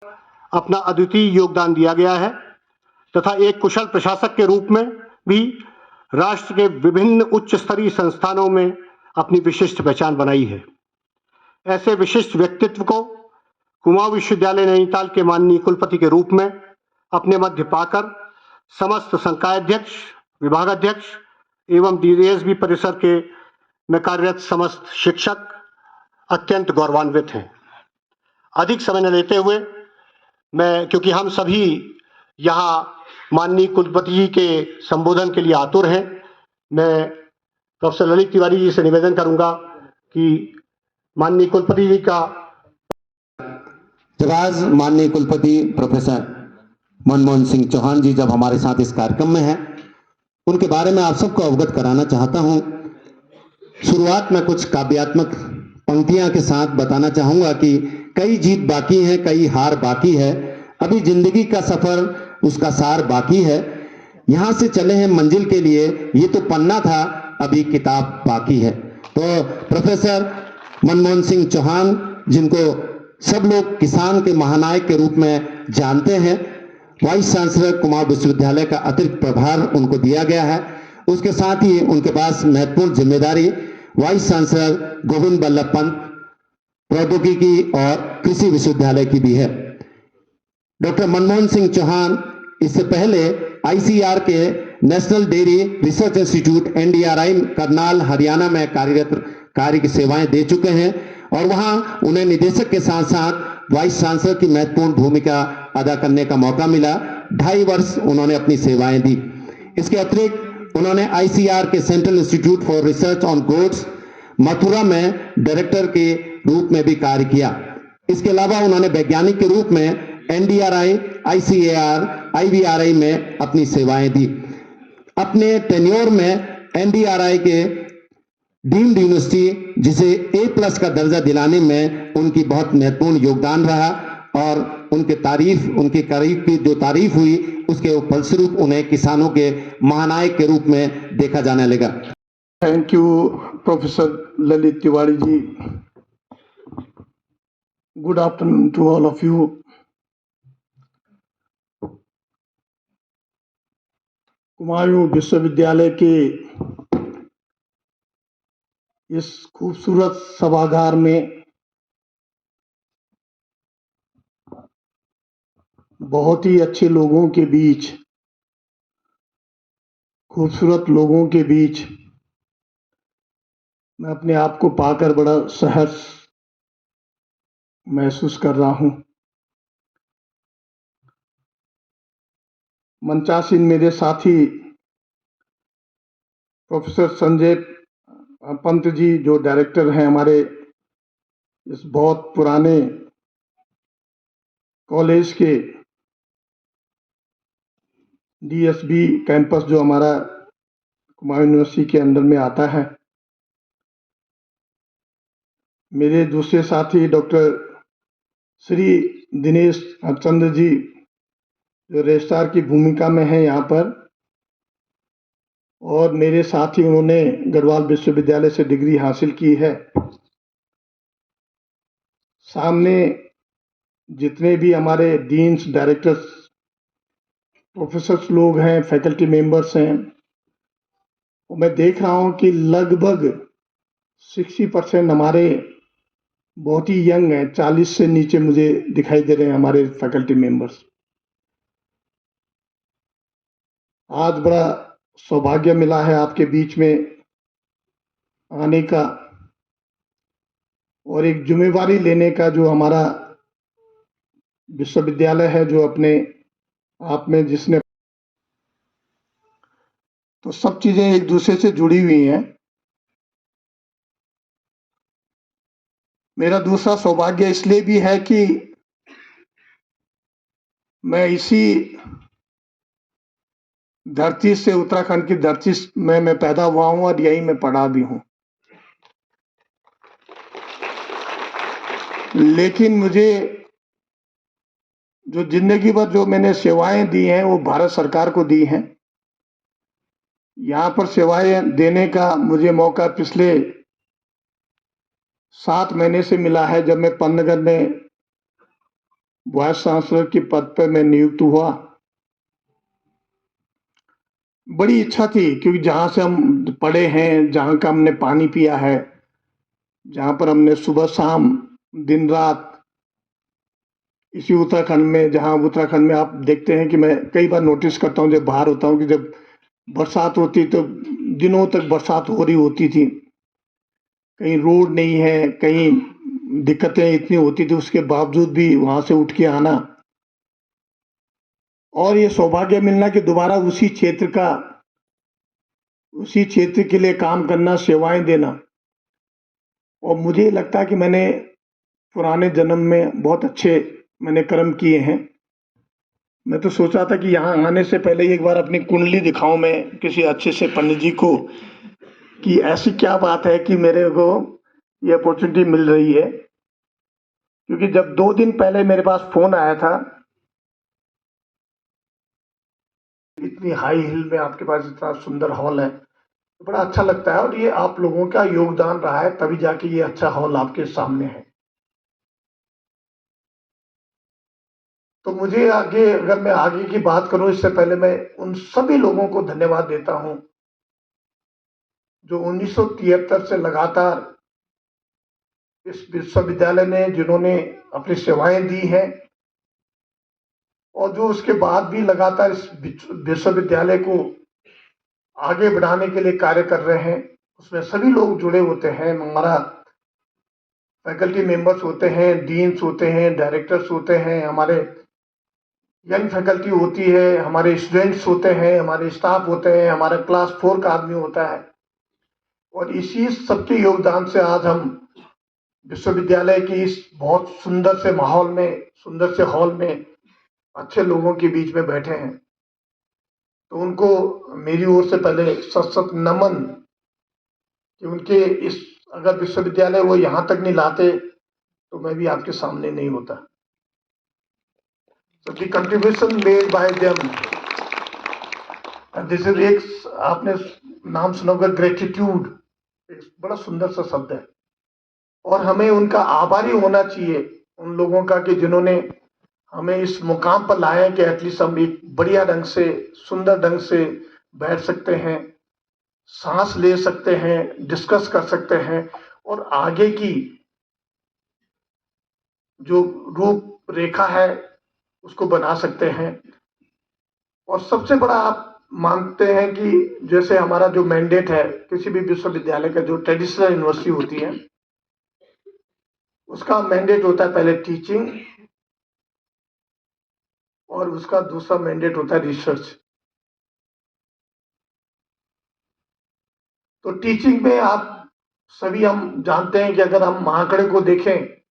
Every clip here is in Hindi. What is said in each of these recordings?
अपना अद्वितीय योगदान दिया गया है तथा एक कुशल प्रशासक के रूप में भी राष्ट्र के विभिन्न उच्च स्तरीय संस्थानों में अपनी विशिष्ट पहचान बनाई है। ऐसे विशिष्ट व्यक्तित्व को कुमाऊं विश्वविद्यालय नैनीताल के माननीय कुलपति के रूप में अपने मध्य पाकर समस्त संकायाध्यक्ष, विभागाध्यक्ष एवं डीएसबी परिसर के में कार्यरत समस्त शिक्षक अत्यंत गौरवान्वित हैं। अधिक समय न लेते हुए मैं, क्योंकि हम सभी यहाँ माननीय कुलपति जी के संबोधन के लिए आतुर हैं, मैं प्रोफेसर ललित तिवारी जी से निवेदन करूंगा कि माननीय कुलपति जी का आज माननीय कुलपति प्रोफेसर मनमोहन सिंह चौहान जी जब हमारे साथ इस कार्यक्रम में हैं, उनके बारे में आप सबको अवगत कराना चाहता हूं। शुरुआत में कुछ काव्यात्मक पंक्तियां के साथ बताना चाहूंगा कि कई जीत बाकी है, कई हार बाकी है, अभी जिंदगी का सफर उसका सार बाकी है, यहां से चले हैं मंजिल के लिए, ये तो पन्ना था अभी किताब बाकी है। तो प्रोफेसर मनमोहन सिंह चौहान, जिनको सब लोग किसान के महानायक के रूप में जानते हैं, वाइस चांसलर कुमाऊं विश्वविद्यालय का अतिरिक्त प्रभार उनको दिया गया है। उसके साथ ही उनके पास महत्वपूर्ण जिम्मेदारी वाइस चांसलर गोविंद बल्लभ पंत प्रौद्योगिकी और कृषि विश्वविद्यालय की भी है। डॉक्टर मनमोहन सिंह चौहान इससे पहले आईसीआर के national dairy research institute NDRI Karnal Haryana में कार्यरत कार्य की सेवाएं दे चुके हैं और वहां उन्हें निदेशक के साथ साथ वाइस चांसलर की महत्वपूर्ण भूमिका अदा करने का मौका मिला। 2.5 वर्ष उन्होंने अपनी सेवाएं दी। इसके अतिरिक्त उन्होंने आईसीआर के central institute for research on goats Mathura में डायरेक्टर के रूप में भी कार्य किया। इसके अलावा उन्होंने वैज्ञानिक के रूप में एनडीआरआई, आईसीएआर, आईवीआरआई में अपनी सेवाएं दी। अपने टेन्योर में एनडीआरआई के डीम्ड यूनिवर्सिटी जिसे A+ का दर्जा दिलाने में उनकी बहुत महत्वपूर्ण योगदान रहा और उनके कार्य की जो तारीफ हुई उसके फलस्वरूप उन्हें किसानों के महानायक के रूप में देखा जाने लगा। Thank you professor Lalit Tiwari ji. Good afternoon to all of you. Kumaon विश्वविद्यालय के इस खूबसूरत सभागार में बहुत ही अच्छे लोगों के बीच, खूबसूरत लोगों के बीच मैं अपने आप को पाकर बड़ा सहर्ष महसूस कर रहा हूं। मंचासीन मेरे साथी प्रोफेसर संजय पंत जी, जो डायरेक्टर हैं हमारे इस बहुत पुराने कॉलेज के, डीएसबी कैंपस जो हमारा कुमाऊं यूनिवर्सिटी के अंदर में आता है। मेरे दूसरे साथी डॉक्टर श्री दिनेश चंद्र जी, जो रजिस्ट्रार की भूमिका में हैं यहाँ पर, और मेरे साथ ही उन्होंने गढ़वाल विश्वविद्यालय से डिग्री हासिल की है। सामने जितने भी हमारे डीन्स, डायरेक्टर्स, प्रोफेसर्स लोग हैं, फैकल्टी मेंबर्स हैं, मैं देख रहा हूं कि लगभग 60% हमारे बहुत ही यंग हैं। 40 से नीचे मुझे दिखाई दे रहे हैं हमारे फैकल्टी मेंबर्स। आज बड़ा सौभाग्य मिला है आपके बीच में आने का और एक जिम्मेवारी लेने का, जो हमारा विश्वविद्यालय है, जो अपने आप में जिसने, तो सब चीजें एक दूसरे से जुड़ी हुई हैं। मेरा दूसरा सौभाग्य इसलिए भी है कि मैं इसी धरती से, उत्तराखंड की धरती में मैं पैदा हुआ हूं और यही मैं पढ़ा भी हूं। लेकिन मुझे जो जिंदगी भर जो मैंने सेवाएं दी हैं वो भारत सरकार को दी हैं। यहाँ पर सेवाएं देने का मुझे मौका पिछले 7 महीने से मिला है, जब मैं पन्नगर में वाइस चांसलर के पद पर मैं नियुक्त हुआ। बड़ी इच्छा थी क्योंकि जहाँ से हम पढ़े हैं, जहाँ का हमने पानी पिया है, जहाँ पर हमने सुबह शाम दिन रात इसी उत्तराखंड में, जहाँ उत्तराखंड में आप देखते हैं कि मैं कई बार नोटिस करता हूँ जब बाहर होता हूँ कि जब बरसात होती तो दिनों तक बरसात हो रही होती थी, कहीं रोड नहीं है, कहीं दिक्कतें इतनी होती थी, उसके बावजूद भी वहां से उठ के आना और ये सौभाग्य मिलना कि दोबारा उसी क्षेत्र के लिए काम करना, सेवाएं देना। और मुझे लगता है कि मैंने पुराने जन्म में बहुत अच्छे मैंने कर्म किए हैं। मैं तो सोच रहा था कि यहाँ आने से पहले एक बार अपनी कुंडली दिखाऊं मैं किसी अच्छे से पंडित जी को कि ऐसी क्या बात है कि मेरे को ये अपॉर्चुनिटी मिल रही है। क्योंकि जब 2 दिन पहले मेरे पास फोन आया था, इतनी हाई हिल में आपके पास इतना सुंदर हॉल है, तो बड़ा अच्छा लगता है और ये आप लोगों का योगदान रहा है तभी जाके ये अच्छा हॉल आपके सामने है। तो मुझे आगे, अगर मैं आगे की बात करूं इससे पहले मैं उन सभी लोगों को धन्यवाद देता हूं जो 1973 से लगातार इस विश्वविद्यालय ने, जिन्होंने अपनी सेवाएं दी हैं और जो उसके बाद भी लगातार इस विश्वविद्यालय को आगे बढ़ाने के लिए कार्य कर रहे हैं। उसमें सभी लोग जुड़े होते हैं, हमारा फैकल्टी मेंबर्स होते हैं, डीन्स होते हैं, डायरेक्टर्स होते हैं, हमारे यंग फैकल्टी होती है, हमारे स्टूडेंट्स होते हैं, हमारे स्टाफ होते हैं, हमारा क्लास 4 का आदमी होता है। और इसी सबके योगदान से आज हम विश्वविद्यालय की इस बहुत सुंदर से माहौल में, सुंदर से हॉल में अच्छे लोगों के बीच में बैठे हैं। तो उनको मेरी ओर से पहले सत सत नमन कि उनके इस, अगर विश्वविद्यालय वो यहाँ तक नहीं लाते तो मैं भी आपके सामने नहीं होता। So the contribution made by them, and this is एक आपने नाम सुना होगा ग्रेटिट्यूड, बड़ा सुंदर सा शब्द है और हमें उनका आभारी होना चाहिए उन लोगों का कि जिन्होंने हमें इस मुकाम पर लाए कि एटलीस्ट हम एक बढ़िया ढंग से, सुंदर ढंग से बैठ सकते हैं, सांस ले सकते हैं, डिस्कस कर सकते हैं और आगे की जो रूपरेखा है उसको बना सकते हैं। और सबसे बड़ा आप मानते हैं कि जैसे हमारा जो मैंडेट है किसी भी विश्वविद्यालय का, जो ट्रेडिशनल यूनिवर्सिटी होती है उसका मैंडेट होता है पहले टीचिंग और उसका दूसरा मैंडेट होता है रिसर्च। तो टीचिंग में आप सभी हम जानते हैं कि अगर हम आंकड़े को देखें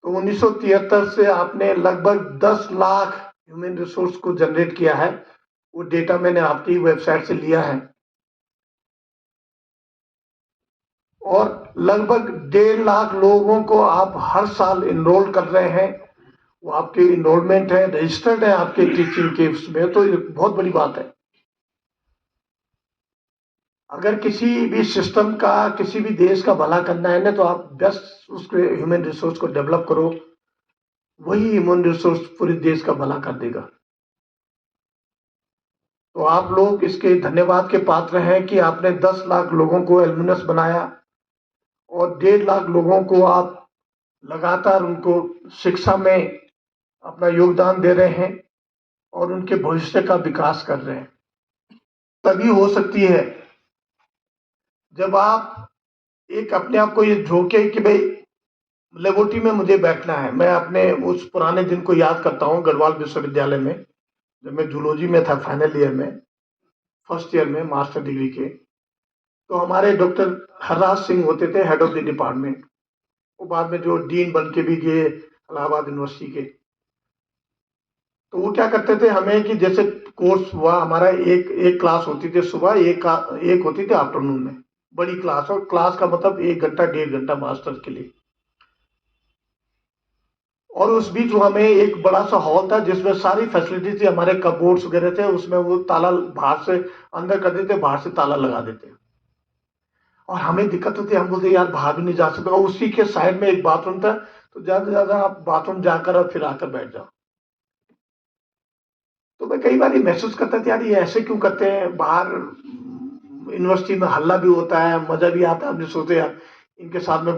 तो 1973 से आपने लगभग 10 लाख ह्यूमन रिसोर्स को जनरेट किया है। वो डेटा मैंने आपकी वेबसाइट से लिया है और लगभग 1.5 लाख लोगों को आप हर साल इनरोल कर रहे हैं। वो आपके इनरोलमेंट है, रजिस्टर्ड है आपके टीचिंग के उसमें, तो ये बहुत बड़ी बात है। अगर किसी भी सिस्टम का, किसी भी देश का भला करना है ना, तो आप बेस्ट उसके ह्यूमन रिसोर्स को डेवलप करो, वही ह्यूमन रिसोर्स पूरे देश का भला कर देगा। तो आप लोग इसके धन्यवाद के पात्र हैं कि आपने 10 लाख लोगों को एल्युमिनस बनाया और 1.5 लाख लोगों को आप लगातार उनको शिक्षा में अपना योगदान दे रहे हैं और उनके भविष्य का विकास कर रहे हैं। तभी हो सकती है जब आप एक अपने आप को ये झोंके कि भाई लेबोरेटरी में मुझे बैठना है। मैं अपने उस पुराने दिन को याद करता हूँ गढ़वाल विश्वविद्यालय में, जब मैं जूलॉजी में था, फाइनल ईयर में, फर्स्ट ईयर में मास्टर डिग्री के। तो हमारे डॉक्टर हरराज सिंह होते थे हेड ऑफ द डिपार्टमेंट, वो बाद में जो डीन बन के भी गए इलाहाबाद यूनिवर्सिटी के। तो वो क्या करते थे हमें कि जैसे कोर्स हुआ हमारा, एक क्लास होती थी सुबह, एक होती थी आफ्टरनून में, बड़ी क्लास। और क्लास का मतलब 1 घंटा 1.5 घंटा मास्टर के लिए। और उस बीच हमें एक बड़ा सा हॉल था जिसमें सारी फैसिलिटी थी, हमारे कपबोर्ड्स वगैरह थे, उसमें वो ताला बाहर से अंदर कर देते, बाहर से ताला लगा देते। और हमें दिक्कत होती, हम बोलते यार बाहर भी नहीं जा सकते। और उसी के साइड में एक बाथरूम था तो ज़्यादा से ज़्यादा आप बाथरूम जाकर और फिर आकर बैठ जाओ। तो मैं कई बार ये महसूस करता था, यार ये ऐसे क्यों करते हैं? बाहर यूनिवर्सिटी में हल्ला भी होता है, मज़ा भी आता है, हमने सोचे यार इनके साथ में